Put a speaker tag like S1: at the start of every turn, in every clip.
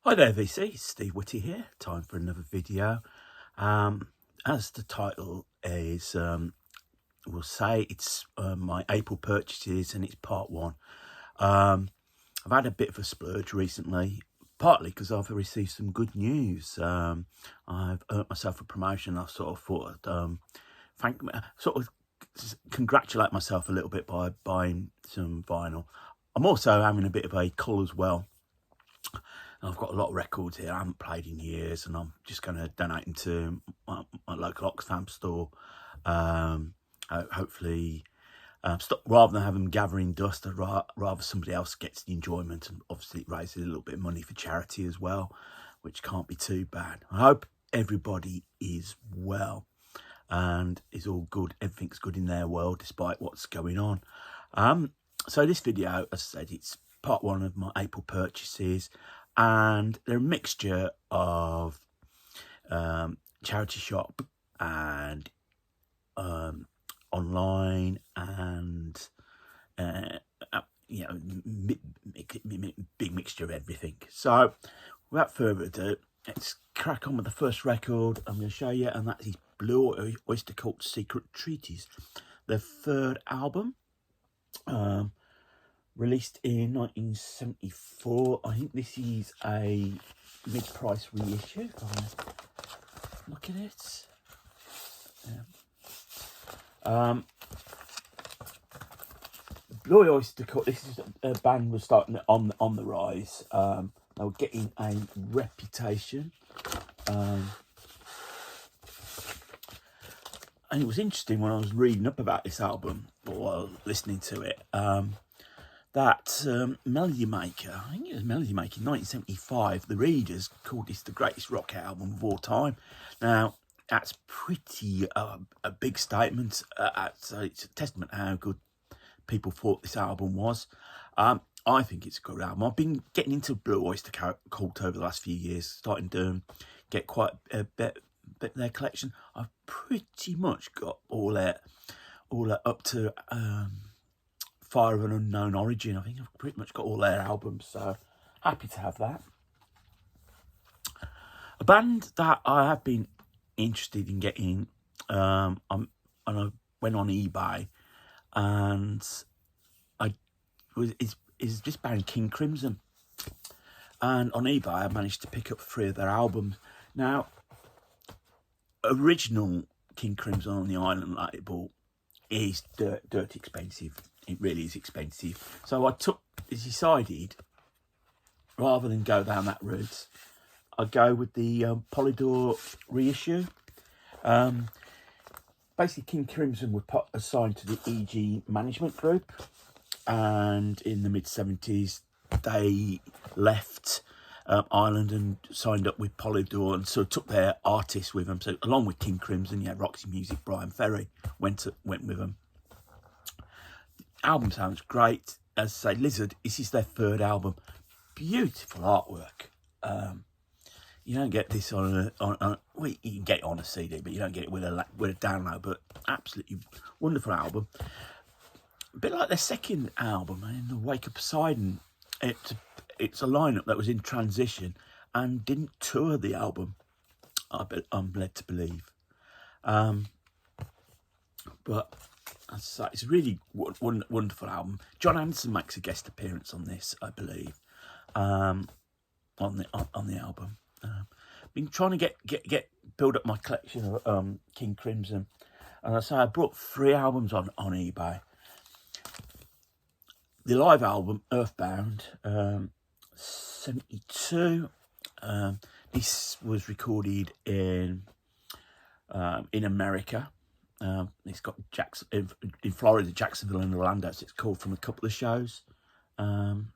S1: Hi there VC, it's Steve Whitty here, time for another video. As the title is, will say, it's my April purchases and it's part one. I've had a bit of a splurge recently, partly because I've received some good news. I've earned myself a promotion. I sort of thought I'd congratulate myself a little bit by buying some vinyl. I'm also having a bit of a cull as well. I've got a lot of records here I haven't played in years, and I'm just going to donate them to my local Oxfam store. Hopefully, stop rather than have them gathering dust. I'd rather somebody else gets the enjoyment, and obviously it raises a little bit of money for charity as well, which can't be too bad. I hope everybody is well and is all good. Everything's good in their world despite what's going on. So this video, as I said, it's part one of my April purchases. And they're a mixture of charity shop and online and big mixture of everything. So without further ado, let's crack on with the first record I'm going to show you, and that is Blue Oyster Cult's Secret Treaties, their third album. Released in 1974. I think this is a mid-price reissue. Look at it. Blue Oyster Cult. This is a band was starting on the rise. They were getting a reputation, and it was interesting when I was reading up about this album or listening to it. That Melody Maker, I think it was Melody Maker in 1975, the Readers called this the greatest rock album of all time. Now, that's pretty a big statement. So it's a testament to how good people thought this album was. I think it's a good album. I've been getting into Blue Oyster Cult over the last few years, starting to get quite a bit of their collection. I've pretty much got all that up to... Fire of an Unknown Origin. I think I've pretty much got all their albums, so happy to have that. A band that I have been interested in getting, and I went on eBay, and is this band King Crimson, and on eBay I managed to pick up 3 of their albums. Now, original King Crimson on the Island label is dirty expensive. It really is expensive. So I decided, rather than go down that route, I'd go with the Polydor reissue. Basically, King Crimson were assigned to the EG Management Group, and in the mid-70s, they left Ireland and signed up with Polydor, and so took their artists with them. So along with King Crimson, yeah, Roxy Music, Brian Ferry went with them. Album sounds great. As I say, Lizard, this is their third album. Beautiful artwork. You don't get this on well, you can get it on a CD, but you don't get it with a download. But absolutely wonderful album. A bit like their second album, In the Wake of Poseidon. It's a lineup that was in transition and didn't tour the album, I'm led to believe. But as I say, it's a really wonderful album. John Anderson makes a guest appearance on this, I believe, on the album. Been trying to build up my collection of King Crimson, and as I say, I brought 3 albums on eBay. The live album Earthbound, 72. This was recorded in America. It's got in Florida, Jacksonville and Orlando, so it's called from a couple of shows. And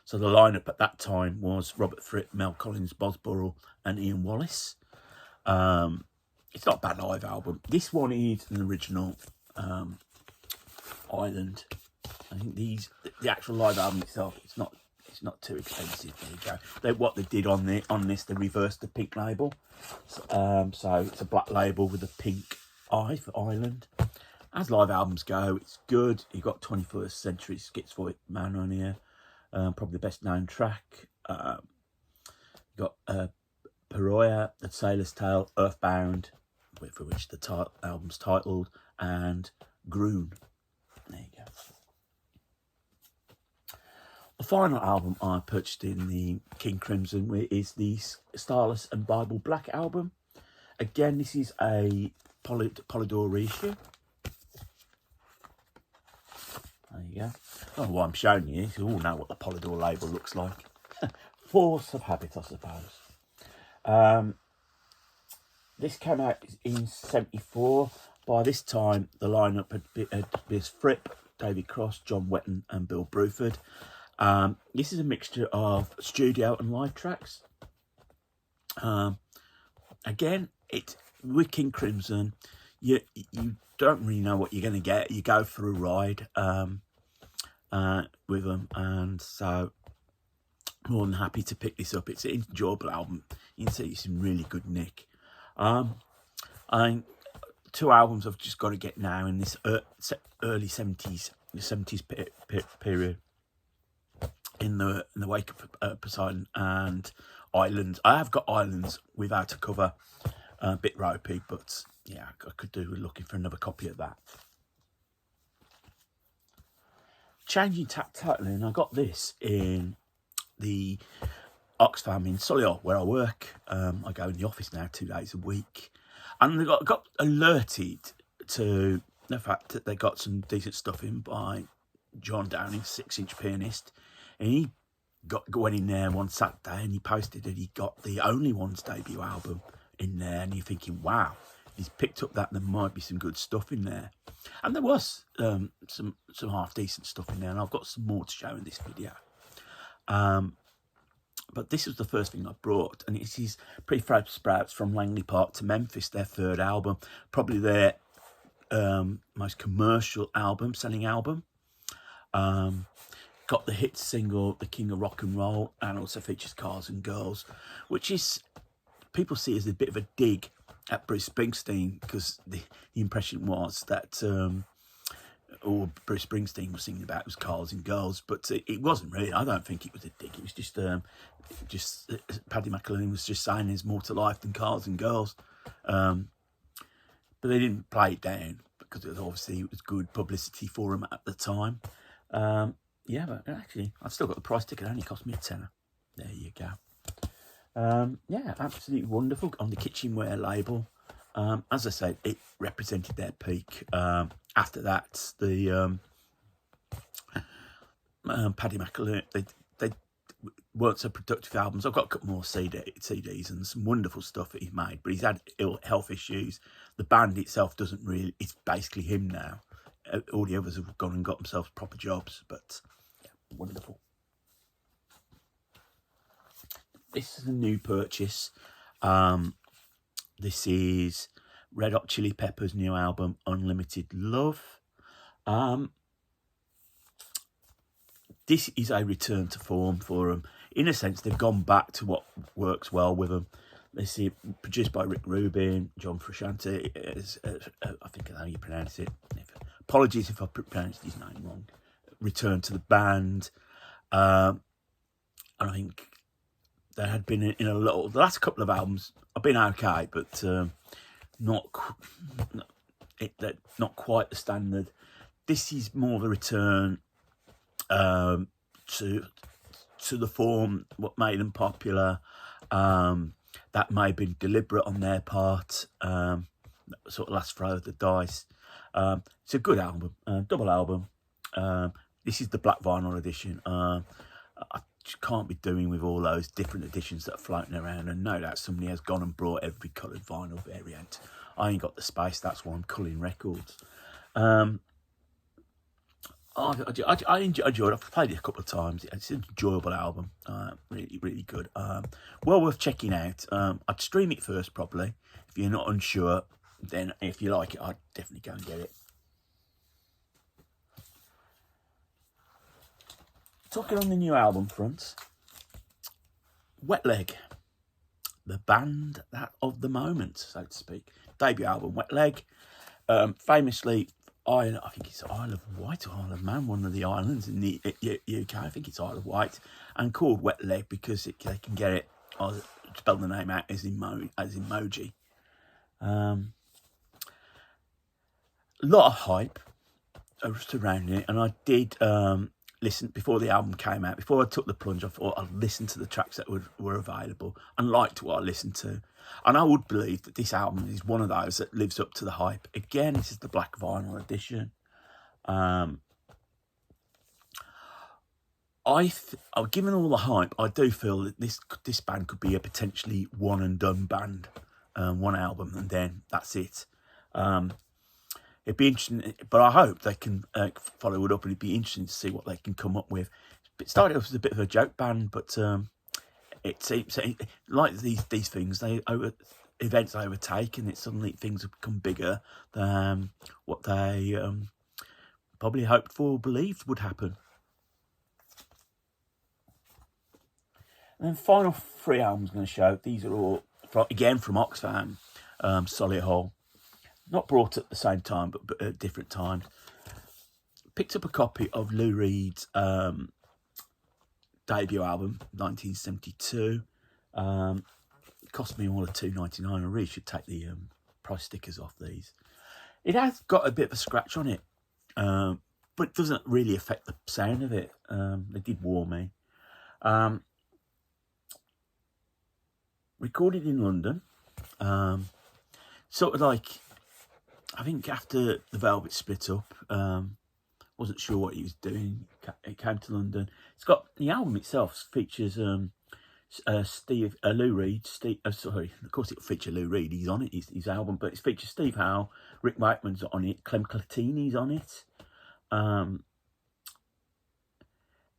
S1: so the lineup at that time was Robert Fripp, Mel Collins, Bosborough and Ian Wallace. It's not a bad live album. This one is an original Island. I think the actual live album itself, it's not too expensive. There you go. What they did on this, they reversed the pink label. So it's a black label with a pink eye for Island. As live albums go, it's good. You've got 21st Century Schizoid Man on here. probably the best known track. Got Paroya, The Sailor's Tale, Earthbound, for which the album's titled, and Groon. There you go. The final album I purchased in the King Crimson is the Starless and Bible Black album. Again, this is a Polydor reissue. There you go. Oh, what I'm showing you, you all know what the Polydor label looks like. Force of habit, I suppose. This came out in 74. By this time, the lineup had been Fripp, David Cross, John Wetton and Bill Bruford. This is a mixture of studio and live tracks. Again, with King Crimson, you don't really know what you're going to get. You go for a ride with them, and so more than happy to pick this up. It's an enjoyable album. You can see it's in really good nick. Two albums I've just got to get now in this early 70s period. In the wake of Poseidon and Islands. I have got Islands without a cover, a bit ropey, but yeah, I could do with looking for another copy of that. Changing tack totally, and I got this in the Oxfam in Solihull, where I work. I go in the office now 2 days a week, and I got alerted to the fact that they got some decent stuff in by John Downing, 6-inch pianist. And he went in there one Saturday and he posted that he got the Only Ones debut album in there. And you're thinking, wow, he's picked up that there might be some good stuff in there. And there was some half-decent stuff in there. And I've got some more to show in this video. But this was the first thing I brought. And it's his Prefab Sprouts from Langley Park to Memphis, their third album. Probably their most commercial album, selling album. Got the hit single, The King of Rock and Roll, and also features Cars and Girls, which is, people see as a bit of a dig at Bruce Springsteen, because the impression was that all Bruce Springsteen was singing about was Cars and Girls, but it wasn't really. I don't think it was a dig. It was just Paddy McAloon was just saying there's more to life than Cars and Girls. But they didn't play it down, because it was good publicity for him at the time. Yeah, but actually, I've still got the price ticket. It only cost me £10. There you go. Yeah, absolutely wonderful on the Kitchenware label. As I said, it represented their peak. After that, the Paddy McAloon, they weren't so productive albums. I've got a couple more CDs and some wonderful stuff that he's made, but he's had ill health issues. The band itself doesn't really, it's basically him now. All the others have gone and got themselves proper jobs, but yeah, wonderful. This is a new purchase. This is Red Hot Chili Peppers' new album, Unlimited Love. This is a return to form for them. In a sense, they've gone back to what works well with them. This is produced by Rick Rubin, John Frusciante, I think that's how you pronounce it. Apologies if I pronounced his name wrong. Return to the band. And I think there had been in a lot. The last couple of albums have been okay, but not quite the standard. This is more of a return to the form, what made them popular. That may have been deliberate on their part. Sort of last throw of the dice. It's a good album, double album. This is the black vinyl edition. I just can't be doing with all those different editions that are floating around, and no doubt somebody has gone and brought every coloured vinyl variant. I ain't got the space, that's why I'm culling records. I enjoyed it. I've played it a couple of times. It's an enjoyable album. Really, really good. Well worth checking out. I'd stream it first, probably. If you're not unsure, then if you like it, I'd definitely go and get it. Talking on the new album front, Wet Leg, the band that of the moment, so to speak. Debut album, Wet Leg. Famously, I think it's Isle of Wight or Isle of Man, one of the islands in the UK. I think it's Isle of Wight, and called Wet Leg because they can get it. I'll spell the name out as emoji. A lot of hype surrounding it, and I did listen before the album came out. Before I took the plunge, I thought I'd listen to the tracks that were available and liked what I listened to. And I would believe that this album is one of those that lives up to the hype. Again, this is the black vinyl edition. Given all the hype, I do feel that this band could be a potentially one and done band, one album, and then that's it. It'd be interesting, but I hope they can follow it up, and it'd be interesting to see what they can come up with. It started off as a bit of a joke band, but it seems like these things, events overtake, and suddenly things have become bigger than what they probably hoped for or believed would happen. And then final 3 albums I'm going to show. These are all from Oxfam, Solihull. Not brought at the same time, but at different times. Picked up a copy of Lou Reed's debut album, 1972. It cost me all of $2.99. I really should take the price stickers off these. It has got a bit of a scratch on it, but it doesn't really affect the sound of it. They did warn me. Recorded in London. Sort of like, I think after the Velvet split up, wasn't sure what he was doing. It came to London. It's got the album itself features Lou Reed. Of course it'll feature Lou Reed. He's on it. His album, but it features Steve Howe, Rick Wakeman's on it, Clem Clatini's on it.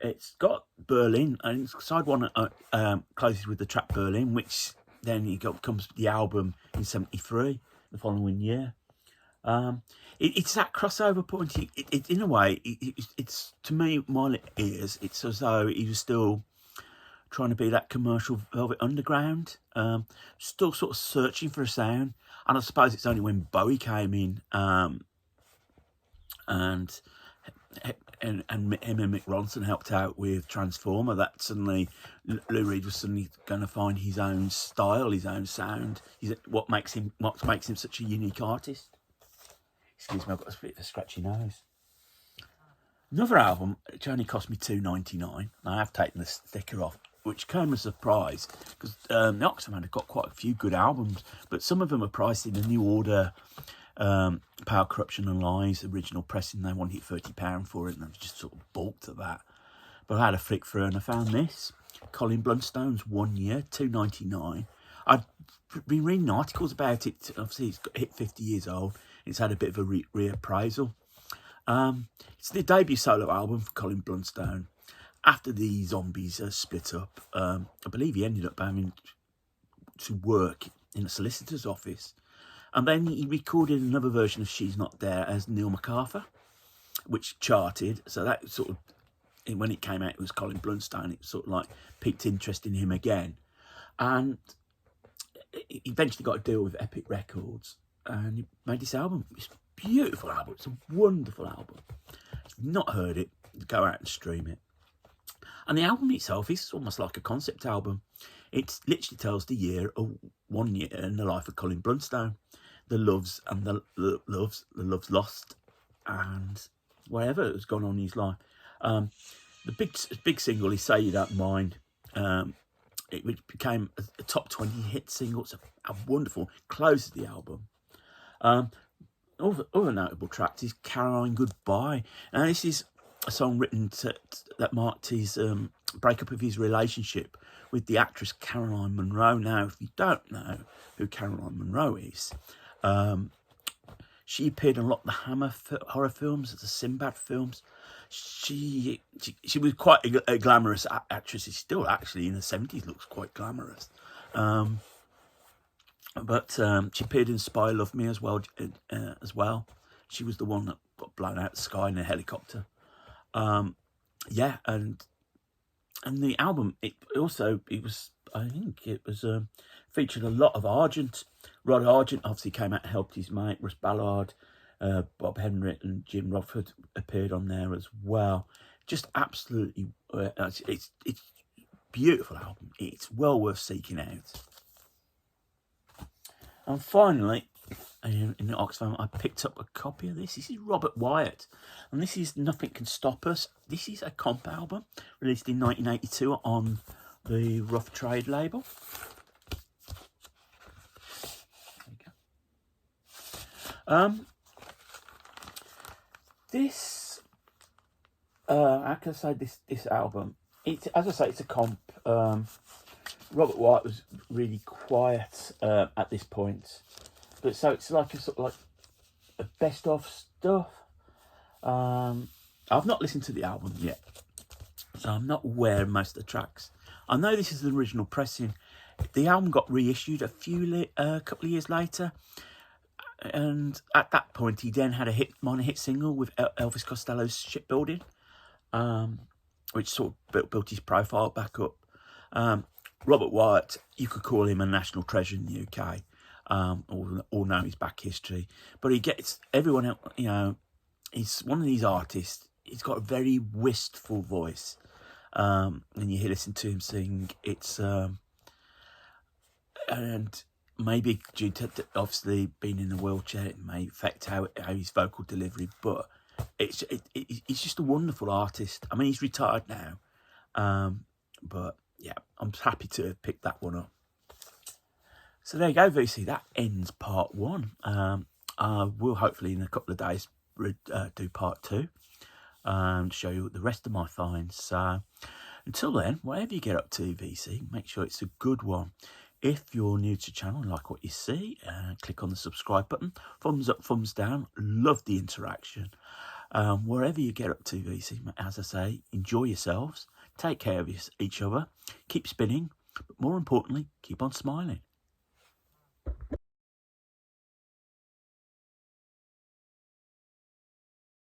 S1: It's got Berlin, and side one closes with the track Berlin, which then comes the album in '73, the following year. It's that crossover point. It in a way, it's to me, my ears, it's as though he was still trying to be that commercial Velvet Underground, still sort of searching for a sound. And I suppose it's only when Bowie came in, and him and Mick Ronson helped out with Transformer, that suddenly Lou Reed was suddenly going to find his own style, his own sound. What makes him such a unique artist. Excuse me, I've got a bit of a scratchy nose. Another album, which only cost me $2.99. I have taken the sticker off, which came as a surprise, because the Oxfam had got quite a few good albums, but some of them are priced in the New Order, Power, Corruption and Lies, original pressing. They wanted £30 for it, and I just sort of balked at that. But I had a flick through and I found this. Colin Bloodstone's 1 Year, $2.99. I've been reading articles about it. Obviously, it's hit 50 years old. It's had a bit of a reappraisal. It's the debut solo album for Colin Bloodstone. After the Zombies split up, I believe he ended up having to work in a solicitor's office. And then he recorded another version of She's Not There as Neil MacArthur, which charted. So that sort of, when it came out, it was Colin Bloodstone. It sort of like piqued interest in him again. And he eventually got a deal with Epic Records, and he made this album. It's a beautiful album. It's a wonderful album. If you've not heard it, go out and stream it. And the album itself is almost like a concept album. It literally tells the year of 1 year in the life of Colin Bloodstone. The loves and the loves lost, and whatever has gone on in his life. The big single is Say You Don't Mind. It became a top 20 hit single. It's a wonderful close to the album. Other notable tracks is Caroline Goodbye. Now this is a song written that marked his breakup of his relationship with the actress Caroline Munro. Now, if you don't know who Caroline Munro is, she appeared in a lot of the Hammer horror films, the Sinbad films. She was quite a glamorous actress. She's still actually in the 70s looks quite glamorous. But she appeared in Spy Love Me as well. She was the one that got blown out of the sky in a helicopter. And the album featured a lot of Argent. Rod Argent obviously came out and helped his mate Russ Ballard. Bob Henry and Jim Rodford appeared on there as well. Just absolutely, it's beautiful album. It's well worth seeking out. And finally, in the Oxfam, I picked up a copy of this. This is Robert Wyatt, and this is Nothing Can Stop Us. This is a comp album released in 1982 on the Rough Trade label. There you go. This, how can I say this album? It's, as I say, it's a comp. Robert Wyatt was really quiet at this point, but so it's like a sort of like a best of stuff. I've not listened to the album yet, so I'm not aware of most of the tracks. I know this is the original pressing. The album got reissued a couple of years later, and at that point he then had a minor hit single with Elvis Costello's Shipbuilding, which sort of built his profile back up. Robert Wyatt, you could call him a national treasure in the UK, or know his back history. But he gets everyone else, you know, he's one of these artists. He's got a very wistful voice. And you listen to him sing, it's, and maybe due to obviously being in a wheelchair, it may affect how his vocal delivery, but he's just a wonderful artist. I mean, he's retired now, but yeah, I'm happy to have picked that one up. So there you go, VC. That ends part one. I will hopefully in a couple of days do part two, show you the rest of my finds. So until then, whatever you get up to, VC, make sure it's a good one. If you're new to the channel and like what you see, click on the subscribe button. Thumbs up, thumbs down. Love the interaction. Wherever you get up to, VC, as I say, enjoy yourselves. Take care of each other. Keep spinning. But more importantly, keep on smiling.